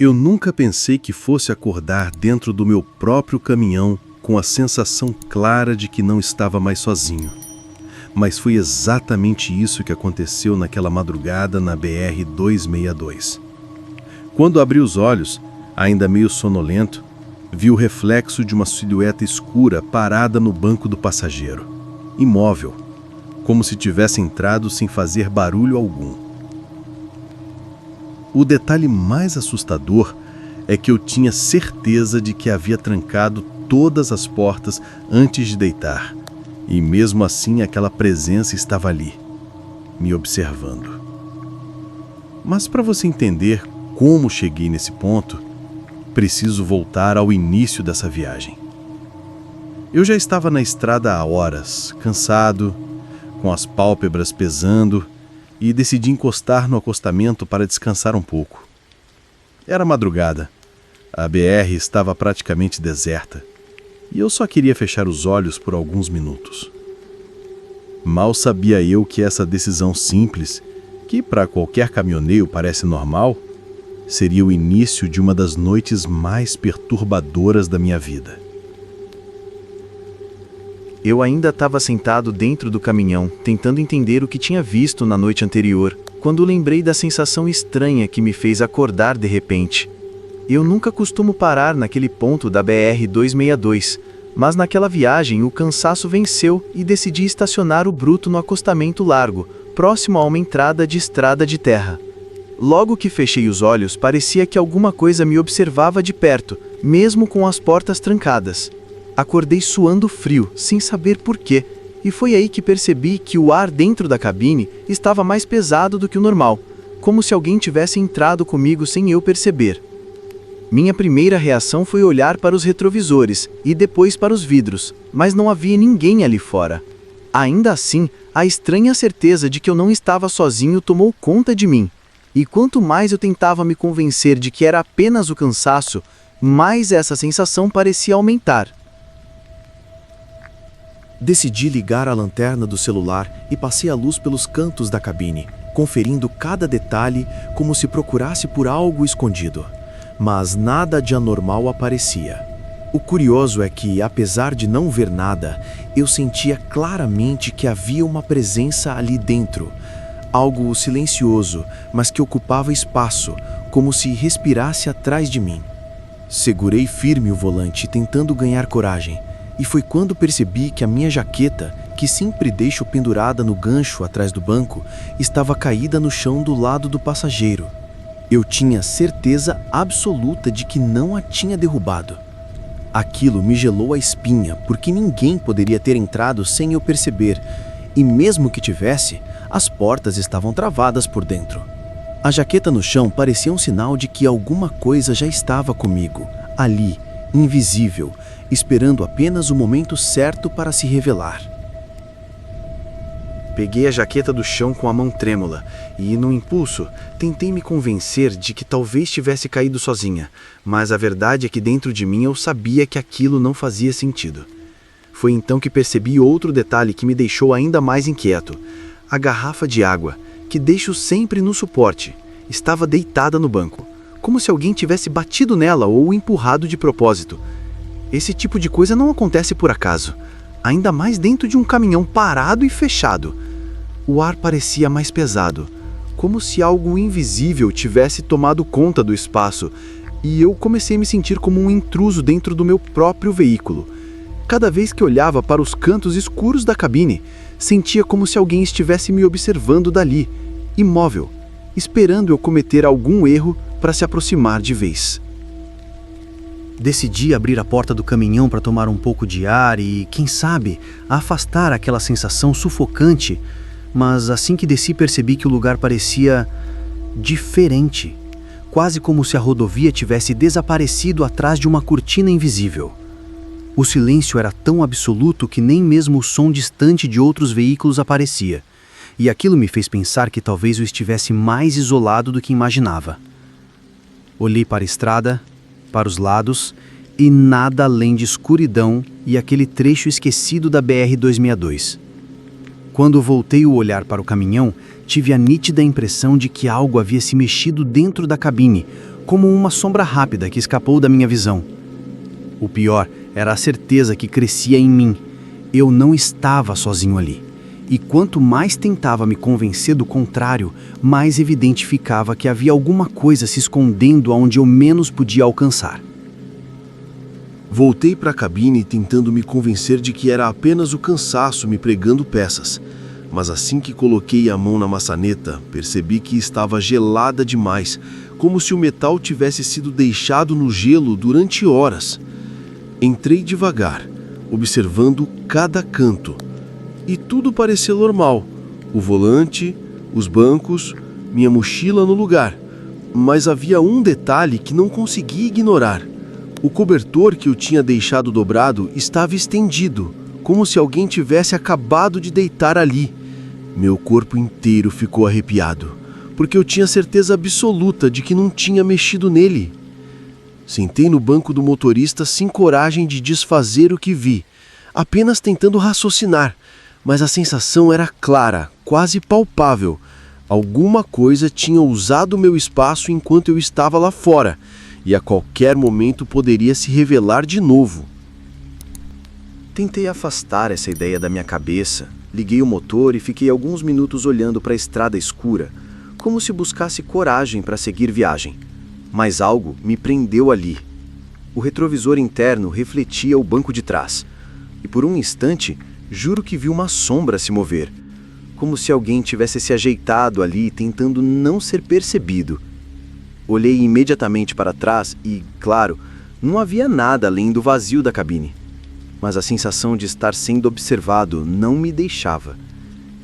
Eu nunca pensei que fosse acordar dentro do meu próprio caminhão com a sensação clara de que não estava mais sozinho. Mas foi exatamente isso que aconteceu naquela madrugada na BR-262. Quando abri os olhos, ainda meio sonolento, vi o reflexo de uma silhueta escura parada no banco do passageiro, imóvel, como se tivesse entrado sem fazer barulho algum. O detalhe mais assustador é que eu tinha certeza de que havia trancado todas as portas antes de deitar, e mesmo assim aquela presença estava ali, me observando. Mas para você entender como cheguei nesse ponto, preciso voltar ao início dessa viagem. Eu já estava na estrada há horas, cansado, com as pálpebras pesando, e decidi encostar no acostamento para descansar um pouco. Era madrugada, a BR estava praticamente deserta, e eu só queria fechar os olhos por alguns minutos. Mal sabia eu que essa decisão simples, que para qualquer caminhoneiro parece normal, seria o início de uma das noites mais perturbadoras da minha vida. Eu ainda estava sentado dentro do caminhão, tentando entender o que tinha visto na noite anterior, quando lembrei da sensação estranha que me fez acordar de repente. Eu nunca costumo parar naquele ponto da BR-262, mas naquela viagem o cansaço venceu e decidi estacionar o bruto no acostamento largo, próximo a uma entrada de estrada de terra. Logo que fechei os olhos, parecia que alguma coisa me observava de perto, mesmo com as portas trancadas. Acordei suando frio, sem saber porquê, e foi aí que percebi que o ar dentro da cabine estava mais pesado do que o normal, como se alguém tivesse entrado comigo sem eu perceber. Minha primeira reação foi olhar para os retrovisores e depois para os vidros, mas não havia ninguém ali fora. Ainda assim, a estranha certeza de que eu não estava sozinho tomou conta de mim, e quanto mais eu tentava me convencer de que era apenas o cansaço, mais essa sensação parecia aumentar. Decidi ligar a lanterna do celular e passei a luz pelos cantos da cabine, conferindo cada detalhe como se procurasse por algo escondido. Mas nada de anormal aparecia. O curioso é que, apesar de não ver nada, eu sentia claramente que havia uma presença ali dentro. Algo silencioso, mas que ocupava espaço, como se respirasse atrás de mim. Segurei firme o volante, tentando ganhar coragem. E foi quando percebi que a minha jaqueta, que sempre deixo pendurada no gancho atrás do banco, estava caída no chão do lado do passageiro. Eu tinha certeza absoluta de que não a tinha derrubado. Aquilo me gelou a espinha, porque ninguém poderia ter entrado sem eu perceber, e mesmo que tivesse, as portas estavam travadas por dentro. A jaqueta no chão parecia um sinal de que alguma coisa já estava comigo, ali, invisível, esperando apenas o momento certo para se revelar. Peguei a jaqueta do chão com a mão trêmula e, no impulso, tentei me convencer de que talvez tivesse caído sozinha, mas a verdade é que dentro de mim eu sabia que aquilo não fazia sentido. Foi então que percebi outro detalhe que me deixou ainda mais inquieto. A garrafa de água, que deixo sempre no suporte, estava deitada no banco, como se alguém tivesse batido nela ou empurrado de propósito. Esse tipo de coisa não acontece por acaso, ainda mais dentro de um caminhão parado e fechado. O ar parecia mais pesado, como se algo invisível tivesse tomado conta do espaço, e eu comecei a me sentir como um intruso dentro do meu próprio veículo. Cada vez que olhava para os cantos escuros da cabine, sentia como se alguém estivesse me observando dali, imóvel, esperando eu cometer algum erro para se aproximar de vez. Decidi abrir a porta do caminhão para tomar um pouco de ar e, quem sabe, afastar aquela sensação sufocante, mas assim que desci percebi que o lugar parecia diferente, quase como se a rodovia tivesse desaparecido atrás de uma cortina invisível. O silêncio era tão absoluto que nem mesmo o som distante de outros veículos aparecia, e aquilo me fez pensar que talvez eu estivesse mais isolado do que imaginava. Olhei para a estrada, para os lados, e nada além de escuridão e aquele trecho esquecido da BR-262. Quando voltei o olhar para o caminhão, tive a nítida impressão de que algo havia se mexido dentro da cabine, como uma sombra rápida que escapou da minha visão. O pior era a certeza que crescia em mim. Eu não estava sozinho ali. E quanto mais tentava me convencer do contrário, mais evidente ficava que havia alguma coisa se escondendo aonde eu menos podia alcançar. Voltei para a cabine tentando me convencer de que era apenas o cansaço me pregando peças. Mas assim que coloquei a mão na maçaneta, percebi que estava gelada demais, como se o metal tivesse sido deixado no gelo durante horas. Entrei devagar, observando cada canto. E tudo parecia normal. O volante, os bancos, minha mochila no lugar. Mas havia um detalhe que não consegui ignorar. O cobertor que eu tinha deixado dobrado estava estendido, como se alguém tivesse acabado de deitar ali. Meu corpo inteiro ficou arrepiado, porque eu tinha certeza absoluta de que não tinha mexido nele. Sentei no banco do motorista sem coragem de desfazer o que vi, apenas tentando raciocinar, mas a sensação era clara, quase palpável. Alguma coisa tinha usado meu espaço enquanto eu estava lá fora, e a qualquer momento poderia se revelar de novo. Tentei afastar essa ideia da minha cabeça, liguei o motor e fiquei alguns minutos olhando para a estrada escura, como se buscasse coragem para seguir viagem. Mas algo me prendeu ali. O retrovisor interno refletia o banco de trás, e por um instante, juro que vi uma sombra se mover, como se alguém tivesse se ajeitado ali tentando não ser percebido. Olhei imediatamente para trás e, claro, não havia nada além do vazio da cabine. Mas a sensação de estar sendo observado não me deixava.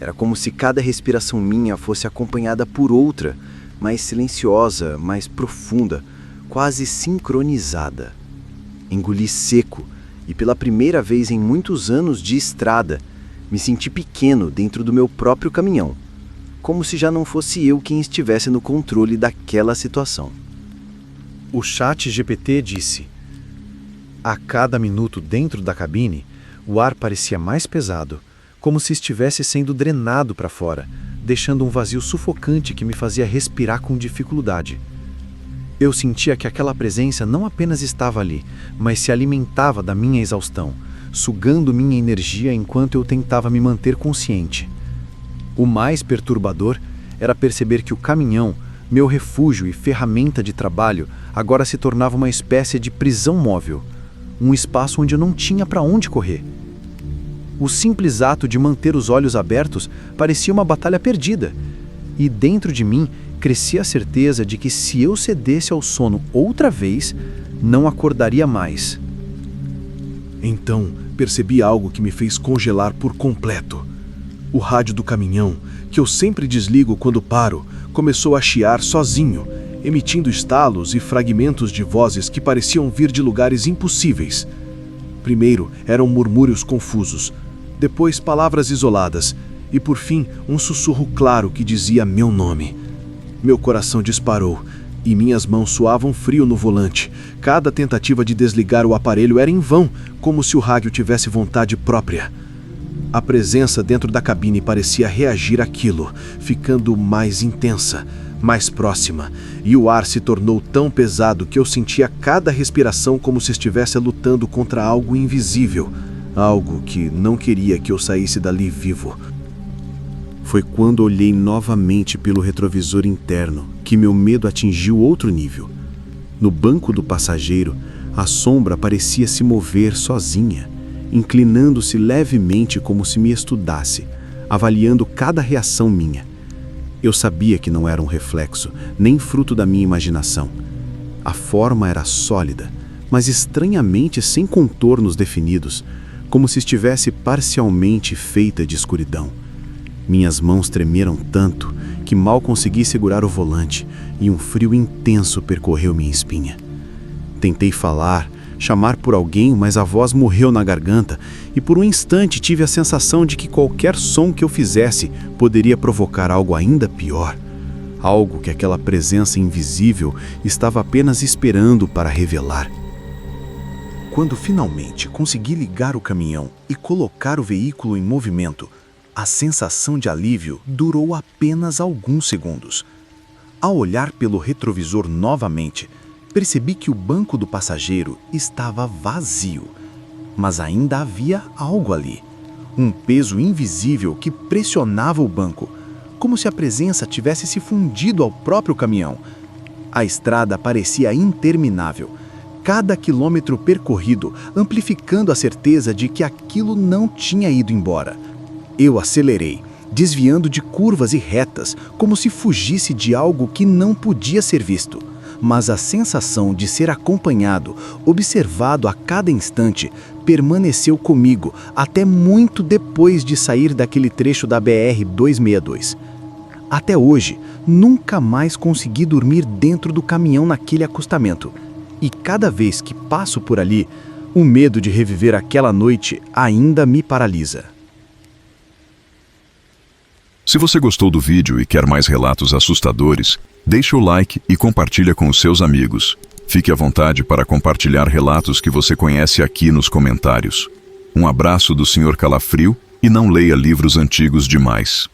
Era como se cada respiração minha fosse acompanhada por outra, mais silenciosa, mais profunda, quase sincronizada. Engoli seco e, pela primeira vez em muitos anos de estrada, me senti pequeno dentro do meu próprio caminhão, como se já não fosse eu quem estivesse no controle daquela situação. O ChatGPT disse: a cada minuto dentro da cabine, o ar parecia mais pesado, como se estivesse sendo drenado para fora, deixando um vazio sufocante que me fazia respirar com dificuldade. Eu sentia que aquela presença não apenas estava ali, mas se alimentava da minha exaustão, sugando minha energia enquanto eu tentava me manter consciente. O mais perturbador era perceber que o caminhão, meu refúgio e ferramenta de trabalho, agora se tornava uma espécie de prisão móvel, um espaço onde eu não tinha para onde correr. O simples ato de manter os olhos abertos parecia uma batalha perdida, e dentro de mim crescia a certeza de que se eu cedesse ao sono outra vez, não acordaria mais. Então, percebi algo que me fez congelar por completo. O rádio do caminhão, que eu sempre desligo quando paro, começou a chiar sozinho, emitindo estalos e fragmentos de vozes que pareciam vir de lugares impossíveis. Primeiro eram murmúrios confusos, depois palavras isoladas, e por fim um sussurro claro que dizia meu nome. Meu coração disparou e minhas mãos suavam frio no volante. Cada tentativa de desligar o aparelho era em vão, como se o rádio tivesse vontade própria. A presença dentro da cabine parecia reagir àquilo, ficando mais intensa, mais próxima, e o ar se tornou tão pesado que eu sentia cada respiração como se estivesse lutando contra algo invisível, algo que não queria que eu saísse dali vivo. Foi quando olhei novamente pelo retrovisor interno que meu medo atingiu outro nível. No banco do passageiro, a sombra parecia se mover sozinha, inclinando-se levemente como se me estudasse, avaliando cada reação minha. Eu sabia que não era um reflexo, nem fruto da minha imaginação. A forma era sólida, mas estranhamente sem contornos definidos, como se estivesse parcialmente feita de escuridão. Minhas mãos tremeram tanto que mal consegui segurar o volante e um frio intenso percorreu minha espinha. Tentei falar, chamar por alguém, mas a voz morreu na garganta e por um instante tive a sensação de que qualquer som que eu fizesse poderia provocar algo ainda pior. Algo que aquela presença invisível estava apenas esperando para revelar. Quando finalmente consegui ligar o caminhão e colocar o veículo em movimento, a sensação de alívio durou apenas alguns segundos. Ao olhar pelo retrovisor novamente, percebi que o banco do passageiro estava vazio, mas ainda havia algo ali. Um peso invisível que pressionava o banco, como se a presença tivesse se fundido ao próprio caminhão. A estrada parecia interminável, cada quilômetro percorrido amplificando a certeza de que aquilo não tinha ido embora. Eu acelerei, desviando de curvas e retas, como se fugisse de algo que não podia ser visto. Mas a sensação de ser acompanhado, observado a cada instante, permaneceu comigo até muito depois de sair daquele trecho da BR-262. Até hoje, nunca mais consegui dormir dentro do caminhão naquele acostamento. E cada vez que passo por ali, o medo de reviver aquela noite ainda me paralisa. Se você gostou do vídeo e quer mais relatos assustadores, deixe o like e compartilha com os seus amigos. Fique à vontade para compartilhar relatos que você conhece aqui nos comentários. Um abraço do Sr. Calafrio e não leia livros antigos demais.